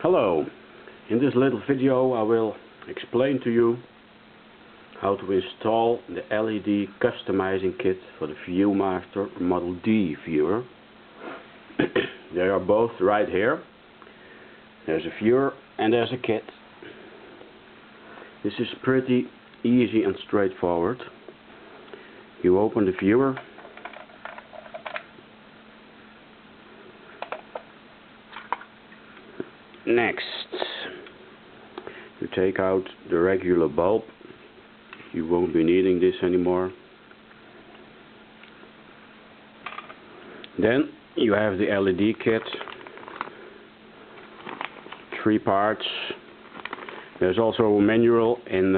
Hello, in this little video I will explain to you how to install the LED customizing kit for the Viewmaster Model D viewer. They are both right here. There's a viewer and there's a kit. This is pretty easy and straightforward. You open the viewer. Next, you take out the regular bulb. You won't be needing this anymore. Then you have the LED kit. 3 parts. There's also a manual in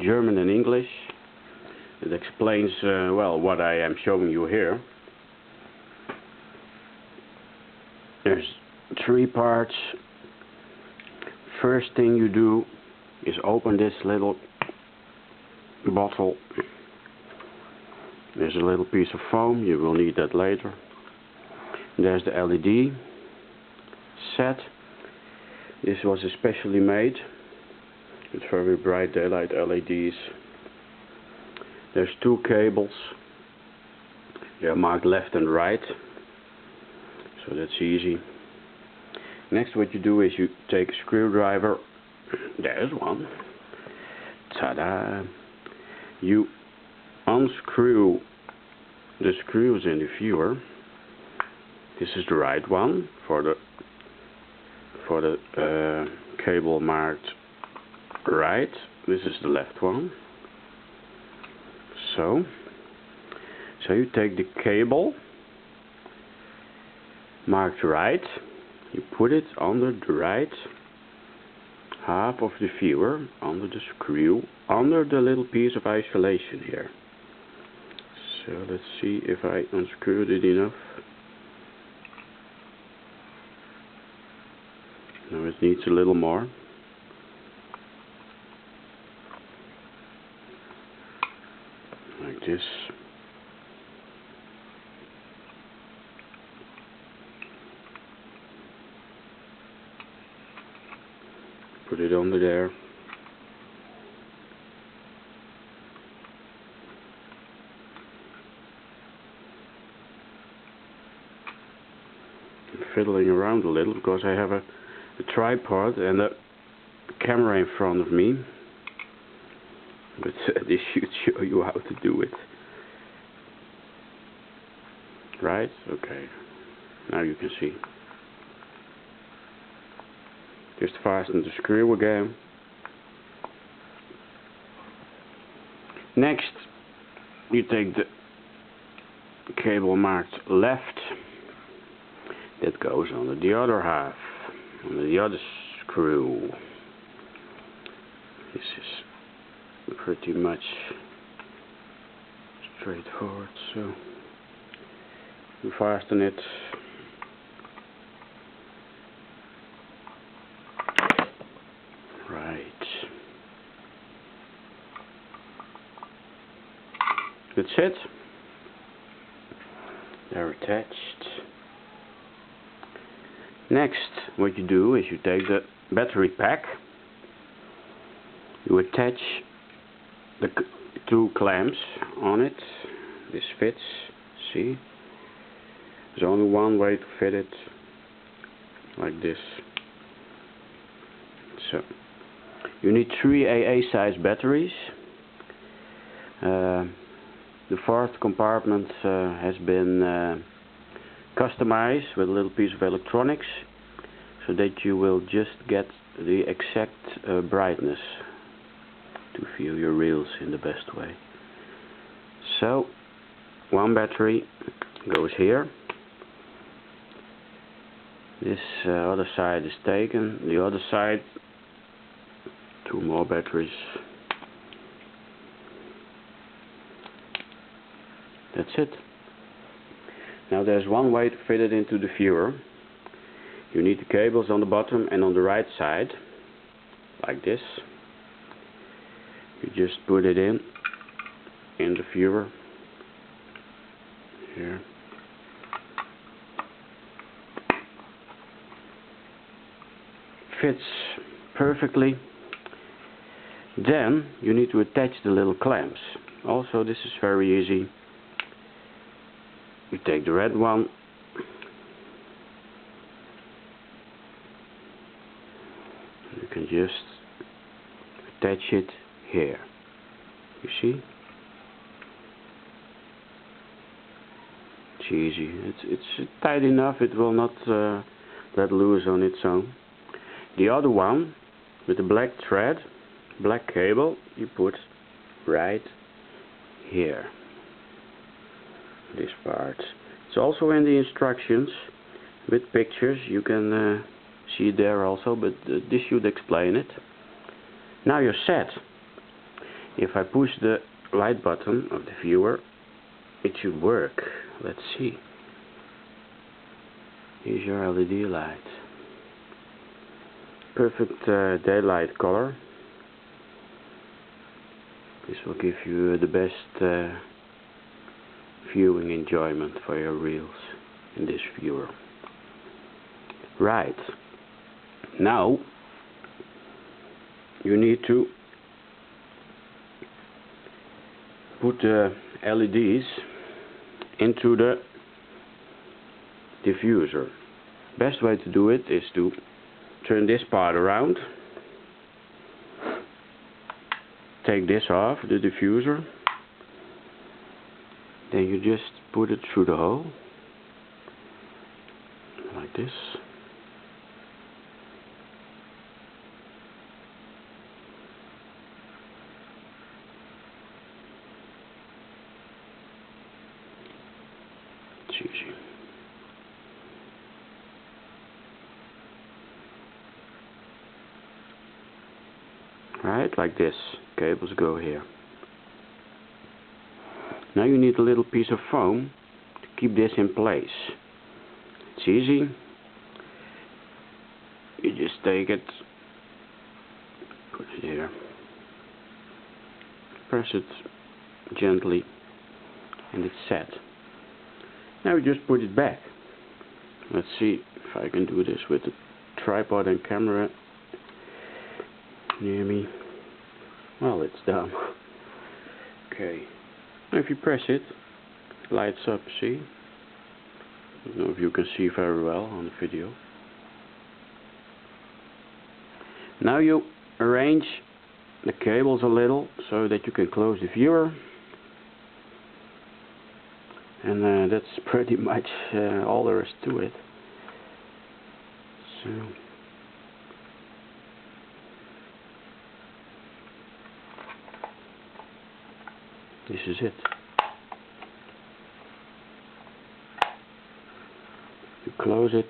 German and English. It explains well what I am showing you here. There's 3 parts. First thing you do is open this little bottle. There's a little piece of foam, you will need that later. There's the LED set. This was especially made with very bright daylight LEDs. There's 2 cables. They are marked left and right, so that's easy. Next, what you do is you take a screwdriver. There's one. Ta-da! You unscrew the screws in the viewer. This is the right one for the cable marked right. This is the left one. So you take the cable marked right. You put it under the right half of the viewer, under the screw, under the little piece of isolation here. So let's see if I unscrewed it enough. Now it needs a little more. Like this. Put it under there. I'm fiddling around a little because I have a tripod and a camera in front of me. But this should show you how to do it. Right? Okay. Now you can see. Just fasten the screw again. Next, you take the cable marked left. That goes under the other half, under the other screw. This is pretty much straightforward. So you fasten it. That's it. They're attached. Next, what you do is you take the battery pack. You attach the 2 clamps on it. This fits. See? There's only one way to fit it. Like this. So, you need 3 AA size batteries. The 4th compartment has been customized with a little piece of electronics so that you will just get the exact brightness to view your reels in the best way. So, 1 battery goes here. This other side is taken. The other side, 2 more batteries. That's it. Now there's one way to fit it into the viewer. You need the cables on the bottom and on the right side, like this. You just put it in the viewer. Here. fits perfectly. Then you need to attach the little clamps. Also, this is very easy. You take the red one, you can just attach it here. You see? It's easy. It's tight enough. It will not let loose on its own. The other one with the black thread, black cable, you put right here. This part. It's also in the instructions with pictures. You can see it there also, but this should explain it. Now you're set. If I push the light button of the viewer, it should work. Let's see. Here's your LED light. Perfect daylight color. This will give you the best viewing enjoyment for your reels in this viewer. Right. Now you need to put the LEDs into the diffuser. Best way to do it is to turn this part around, take this off the diffuser, then you just put it through the hole like this. It's easy. Right, like this. Cables go here. Now you need a little piece of foam to keep this in place. It's easy. You just take it, put it here, press it gently, and it's set. Now you just put it back. Let's see if I can do this with the tripod and camera near me. Well, it's done. Okay. Now if you press it, it lights up, see? I don't know if you can see very well on the video. Now you arrange the cables a little so that you can close the viewer. And that's pretty much all there is to it. So this is it. You close it.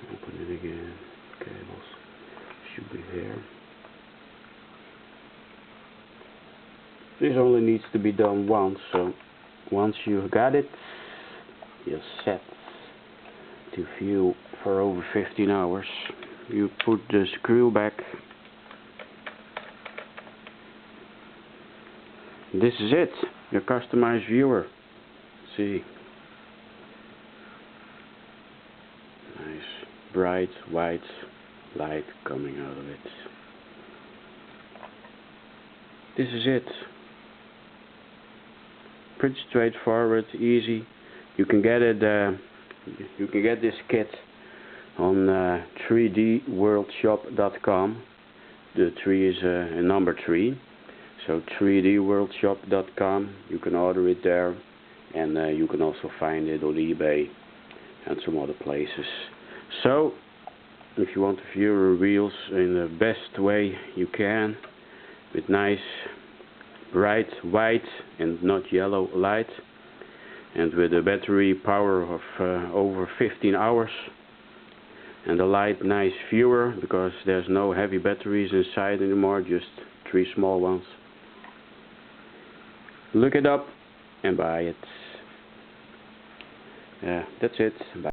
Open it again. Cables should be here. This only needs to be done once, so once you've got it, you're set to view for over 15 hours. You put the screw back. This is it, your customized viewer. See, nice bright white light coming out of it. This is it. Pretty straightforward, easy. You can get it. You can get this kit on 3dworldshop.com. The 3 is a number 3. So 3dworldshop.com. You can order it there, and you can also find it on eBay and some other places. So if you want to view your reels in the best way you can, with nice bright white and not yellow light, and with a battery power of over 15 hours, and a light nice viewer, because there's no heavy batteries inside anymore, just 3 small ones. Look it up and buy it. Yeah, that's it. Bye.